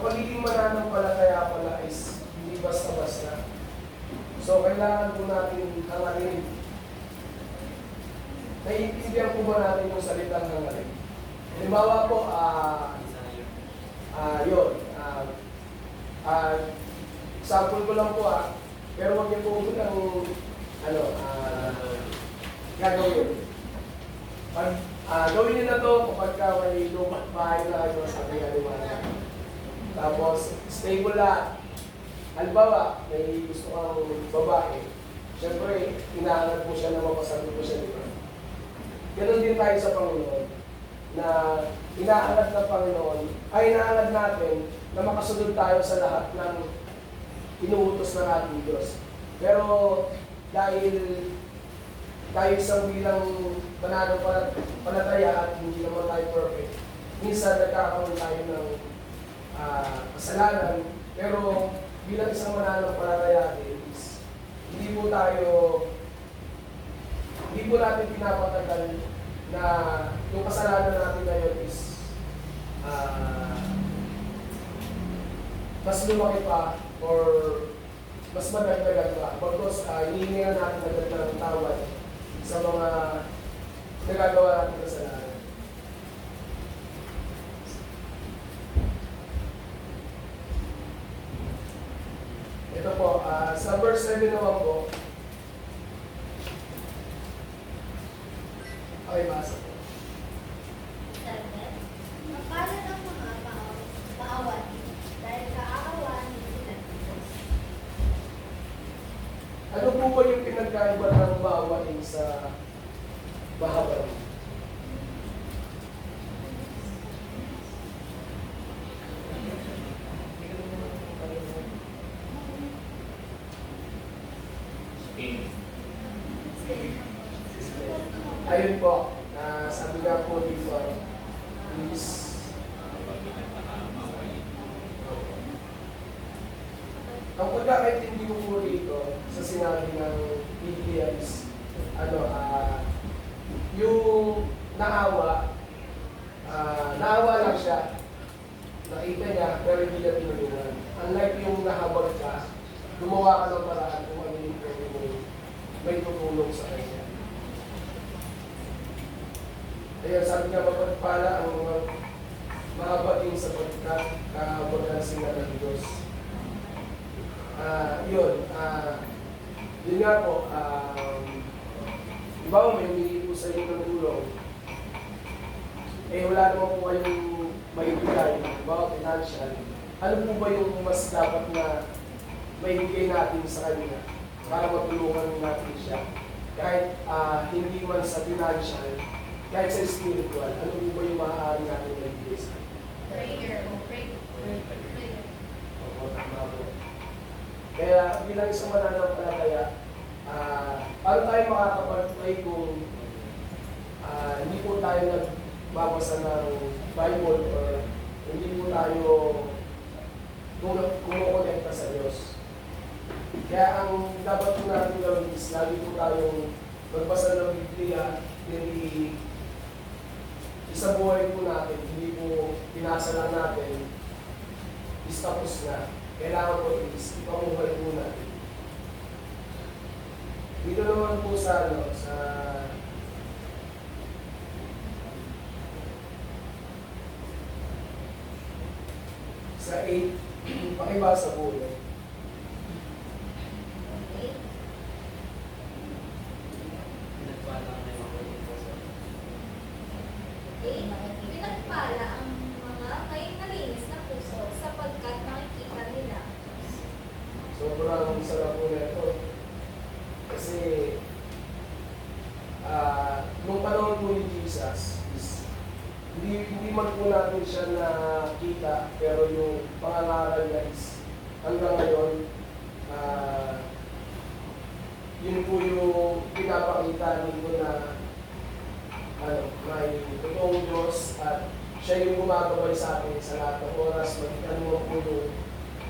pagiging mananampalataya pala is hindi basta-basta. So, kailangan po natin hangarin. Naiintindihan po ba natin yung salitang hangarin? Halimbawa po, yun. Example ko lang po pero huwag niyo po ng gagawin. Pag gawin niyo na to kapag may lumang bahay na sabi nga naman. Tapos, stable na. Halimbawa, may gusto kang babae. Siyempre, inaangat mo siya na mapasagot mo siya, di ba? Ganon din tayo sa Panginoon. Na inaangat ng Panginoon, ay inaangat natin na makasunod tayo sa lahat ng inuutos ng ating Diyos. Pero dahil isang bilang pananampalataya at hindi naman tayo perfect, minsan nagkakaroon tayo ng kasalanan, pero bilang isang mananampalataya is hindi po natin pinapatagal na yung kasalanan natin ngayon is mas lumaki pa or mas madagdagan pa. Bagos, hinihingi na natin ng tawad sa mga nagagawa natin kasalanan. Ito po, sa verse 7 naman po, okay, basa po. Mapalad ang mga maawan dahil kaaawan ni sila Diyos. Ano po ba yung pinagkaiba ng maawain sa mahabagin? Ayun po, sabi nga po dito, is ang pagkakaintindi ko po dito sa sinabi ng Biblia is yung naawa lang siya, nakita niya pero hindi niya tinulungan. Unlike yung nahabag ka, gumawa ka ng paraan kung ano yung may tutulong sa kanya. Kaya sabi nga, mapagpala ang mga mahabating sapagkat kahabagan sila ng Diyos. Yun nga po, di ba may humingi po sa inyo ng tulong, wala naman po kayong maibigay, di ba, financial. Ano po ba yung mas dapat na maibigay natin sa kanya para matulungan natin siya? Kahit hindi man sa financial, kahit sa spiritual, ano po ba yung maaari natin maibigay sa kanya? Prayer o pray. Oo, tama po. Kaya bilang isang mananampalataya, paano tayo makakapag-pray kung hindi po tayo nagbabasa ng Bible or hindi po tayo kumukonekta sa Diyos. Kaya ang dapat po natin gawin is lagi po tayong magbasa ng Biblia, hindi sa buhay po natin, hindi po pinasa lang natin, is tapos na. Kailangan po ipamuhay po natin. Dito naman po sa sa 8, pakibasa po yun. Pinagpala ang mga may malinis na puso sapagkat makikita nila. Sobrang sarap po na ito. Kasi nung panahon po ni Jesus, hindi man po natin siya nakita, pero yung pangangaral niya is hanggang ngayon, yun po yung pinapakita nito na may totoong Diyos at siya yung gumagabay sa atin sa lahat ng oras, magiging mo po yung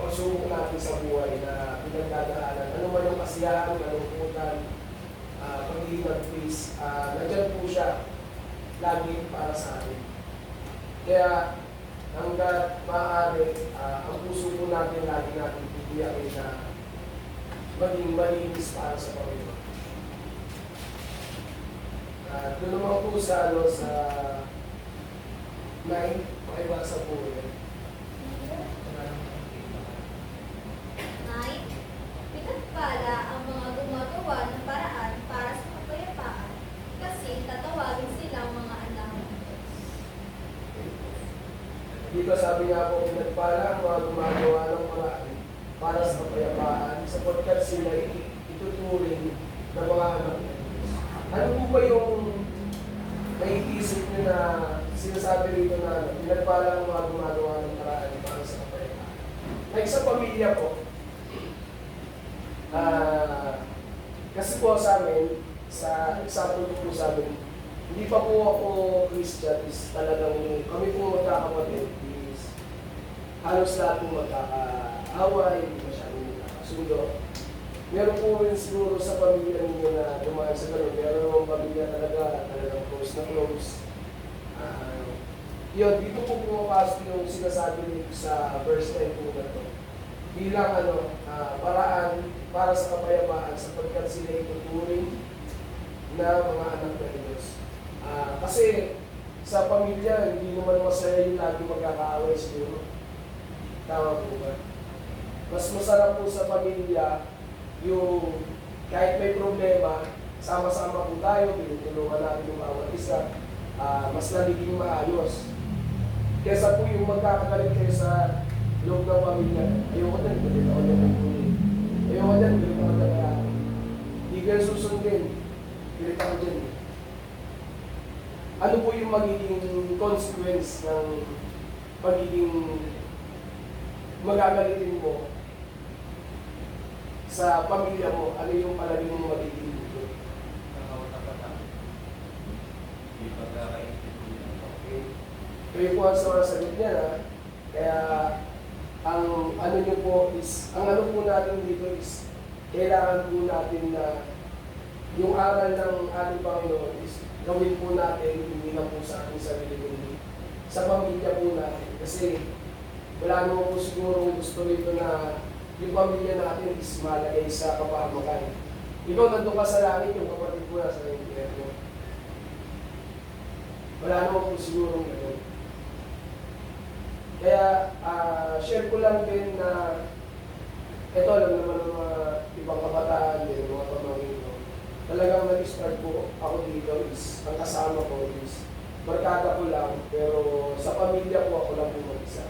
pagsubok natin sa buhay na pinagdadaanan. Ano man yung kasiyahan, kalungkutan, pagiging mag-please, nandyan po siya lagi para sa atin. Kaya hanggat maaari, ang natin lagi natin titiyakin na maging malinis para sa Panginoon. Doon naman po sa, sa 9, pakibasa po yun. 9. Pinagpala ang mga gumagawa ng paraan para sa kapayapaan kasi tatawagin silang mga anak ng Diyos. Dito sabi nga po, pinagpala ang mga gumagawa ng paraan para sa kapayapaan sapagkat sila ituturing ng mga anak ng Diyos. Ano po ba yung naiisip nyo na sinasabi rito na pinagpala ang mga gumagawa ng paraan para sa kapayapaan? Like sa pamilya po, kasi po sa amin, sa example po sa amin, hindi pa po ako Christian, is talagang kami po magkakapatid, is halos lahat po magkakaaway, hindi masyadong magkakasundo. Meron po rin siguro sa pamilya ninyo na dumaan sa ganun, pero yung pamilya talagang close na close. Yun, dito po pumapasok yung sinasabi dito sa verse 9 po na to. Bilang paraan para sa kapayapaan sapagkat sila ituturing na mga anak ng Diyos. Kasi sa pamilya, hindi naman masaya yung lagi magkakaaway siguro. Tama po ba? Mas masarap po sa pamilya yung kahit may problema, sama-sama po tayo, pinutulungan natin yung bawat isa, mas nagiging maayos. Kesa po yung magkakagalit kayo sa loob ng pamilya, ayoko din, galit ako din ng kulit. Ayoko din, galit ako din kaya. Hindi kayo susundin, galit ako din. Ano po yung magiging consequence ng pagiging magagalitin mo sa pamilya mo? Ano yung palaging mo magiging dito? Okay. Kayo po ang sumasagot niya na, kaya ang ano nyo po is, ang ano po natin dito is, kailangan po natin na yung aral ng ating Panginoon is gawin po natin, hindi lang po sa ating sarili kundi sa pamilya po natin. Kasi wala naman po siguro gusto rito na yung pamilya natin is malagay sa kapahamakan. Ikaw nandun ka sa langit, yung kapatid mo nasa impyerno. Wala naman po siguro gano'n. Kaya, share ko lang din na ito lang naman ng mga ibang kabataan din, mga pamangkin ko. Talagang nag-start po ako dito is, ang kasama ko is, barkada ko lang, pero sa pamilya ko ako lang po mag-isa.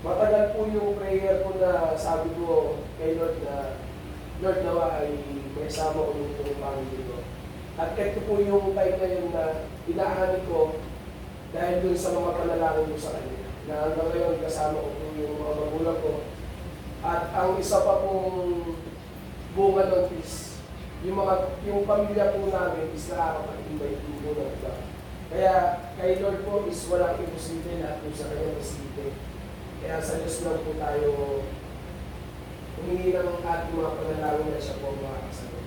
Matagal po yung prayer ko na sabi ko kay Lord na, Lord nawa ay may sama ko yung pamilya ko. At ito po yung time na yun na inaahani ko dahil dun sa mga panalangin ko sa Kanya. Na hanggang ngayon kasama ko po yung mga magulang ko. At ang isa pa pong bunga nun is, yung pamilya po namin is nakakapag-invite po ng iba. Kaya kay Lord po is walang imposible, lahat po sa Kanya posible. Kaya sa Diyos lang po tayo humingi ng ating mga panalangin na siya po makakasagot.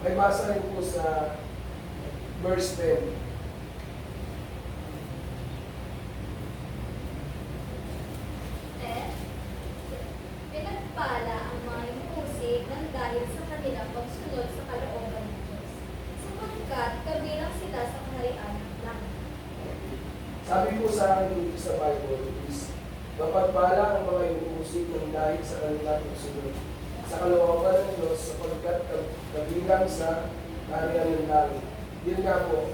May basa rin po sa verse 10. Pinagpala ang mga imusik ng dahil sa kanilang pagsunod sa kalooban ng Diyos, sapagkat kabilang sila sa kaharian ng langit. Sabi po sa akin dito sa Bible is, mapagpala ang mga imusik ng dahil sa kanilang pagsunod sa kalooban ng Diyos sapagkat kabilang sa kaharian ng langit. Yun nga po,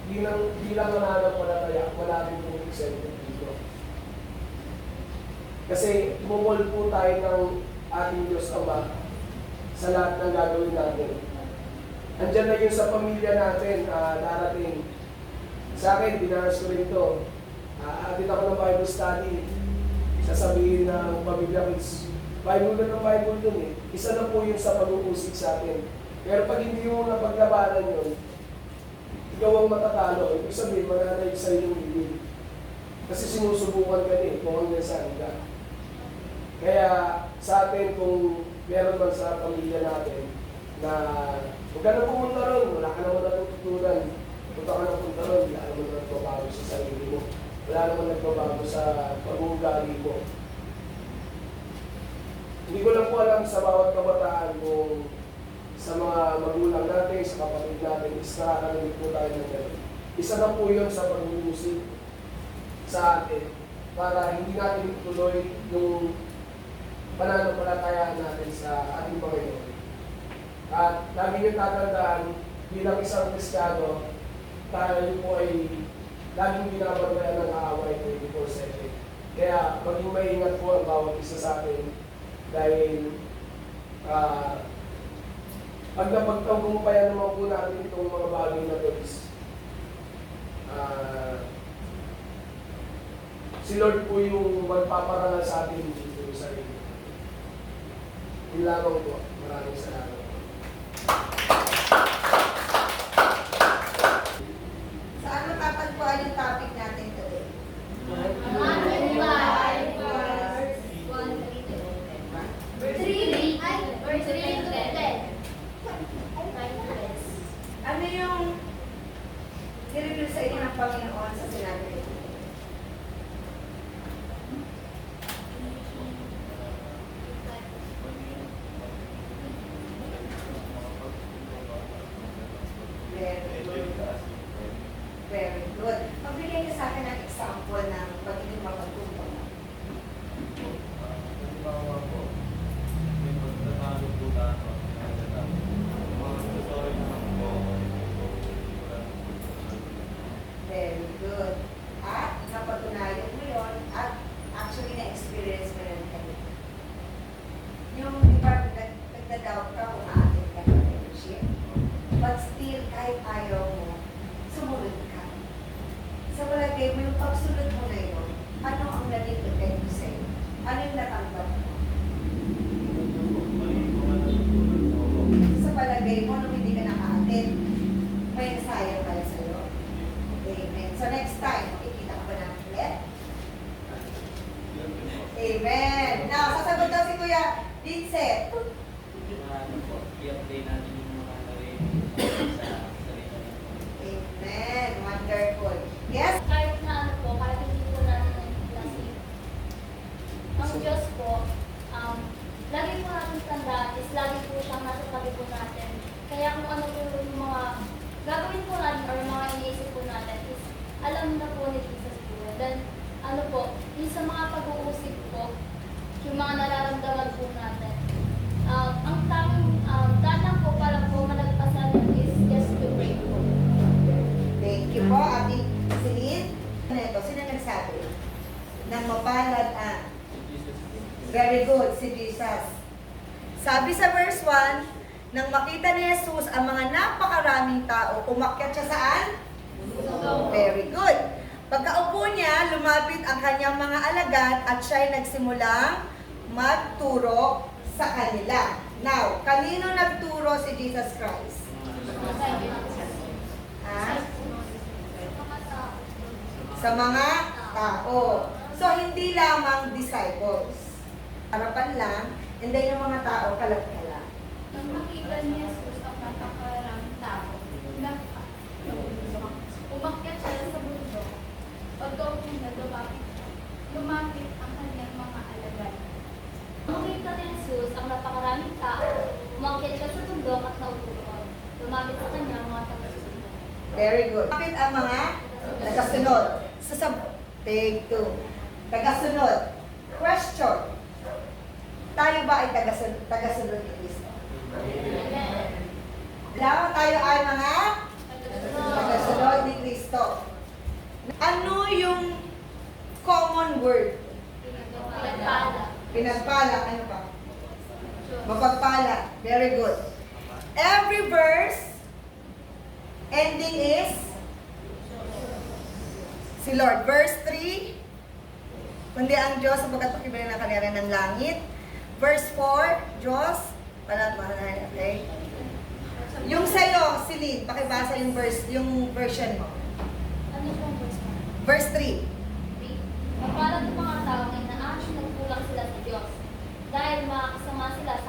bilang mananampalataya, wala rin po exempted dito. Kasi tumumol po tayo ng ating Diyos Ama sa lahat ng gagawin natin. Andiyan na yun sa pamilya natin, darating. Sa akin, dinaras ko rin ito. Atin ako ng Bible study. Sasabihin ng pamilya kids, Bible na ng Bible dun eh. Isa na po yun sa pag-uusik sa atin. Pero pag hindi mo napaglabanan yun, ikaw ang matatalo. Ibig sabihin, mananay sa iyong bibig. Kasi sinusubukan ka din kung hanggang saan ka. Kaya sa atin, kung meron man sa pamilya natin na huwag ka na pumunta ron, wala ka naman natututunan. Punta ka na punta ron, wala naman nagbabago sa sarili mo. Wala naman nagbabago sa pag-uugali mo. Hindi ko lang po alam sa bawat kabataan kung sa mga magulang natin, sa kapatid natin, is nakakarinig po tayo ng gano'n. Isa na po yun sa pag-uusig sa atin para hindi natin ituloy yung pananampalatayaan natin sa ating Panginoon. At lagi niyo tatandaan, bilang isang Kristiyano, tayo po ay laging binabantayan ng kaaway 24/7. Kaya maging maingat po ang bawat isa sa atin dahil pag napagtagumpayan naman po natin itong mga bagay na ito is si Lord po yung magpaparangal sa atin dito sa sarili. Yun lamang po. Maraming salamat. Saan matatagpuan yung topic natin today? Ano yung i-reveal sa inyo ng Panginoon sa sinabi nito? Very good. Very good. Magbigay ka sa akin ng example ng pagiging mapagkumpang. Very good. At napatunayan mo yun at actually na-experience mo yun kayo. Yung iba, nagda-doubt ka kung aatin ka ng fellowship. But still, kahit ayaw mo, sumunod ka. Sa palagay mo, yung pagsunod mo na yun, ano ang naging epekto sa'yo? Ano yung natanggap mo? Sa palagay mo, nung hindi ka naka-attend, may nasayang pala sa'yo. Amen. So next time, makikita ka ba namin ulit? Amen. Now, sasagot daw si Kuya Vincent. I-apply natin yung mga gawin sa sarili. Amen. Wonderful. Yes? Kahit na ano po, kahit hindi po natin nag-classy. Ang Diyos po, lagi po natin tandaan is lagi po siyang nasa tabi po natin. Kaya kung ano po yung mga gagawin po natin or mga iniisip po natin is alam na po ni Jesus po. Then, ano po, yung sa mga pag-uusig po, yung mga nararamdaman po natin. Ang tamang tatang po para po malagpasan is just to pray po. Thank you po, Ate Celine. Ano ito? Sino nagsabi? Nang mapalad ang very good, si Jesus. Sabi sa verse 1, nang makita ni Jesus ang mga napakaraming tao, umakyat siya saan? Very good. Pagkaupo niya, lumapit ang kanyang mga alagad at siya'y nagsimulang magturo sa kanila. Now, kanino nagturo si Jesus Christ? Ha? Sa mga tao. So, hindi lamang disciples. Harapan lang, and then yung mga tao, kalat-kalat. Nang makita ni Jesus ang napakaraming tao, umakyat siya sa bundok. Pagkaupo niya, lumapit ang kanyang mga alagad. Nang makita ni Jesus ang napakaraming tao, umakyat siya sa bundok at naupo. Lumapit sa kanyang mga tagasunod. Very good. Kapit ang mga tagasunod. Take 2. Tagasunod. Question. Tayo ba ay tagasunod ni Kristo? Alam, tayo ay mga tagasunod ni Kristo. Ano yung common word? Pinagpala. Ano pa? Mapagpala. Very good. Every verse ending is si Lord. Verse 3, kundi ang Diyos ang pagkatapos ng kanila ng langit. Verse 4, Diyos, palatmahan, okay? Yung sa'yo, Celine, pakibasa yung version mo. Ano yung verse mo? Verse 3. Mapalad ang mga tao na inaasyon ng kulang sila sa Diyos dahil makakasama sila sa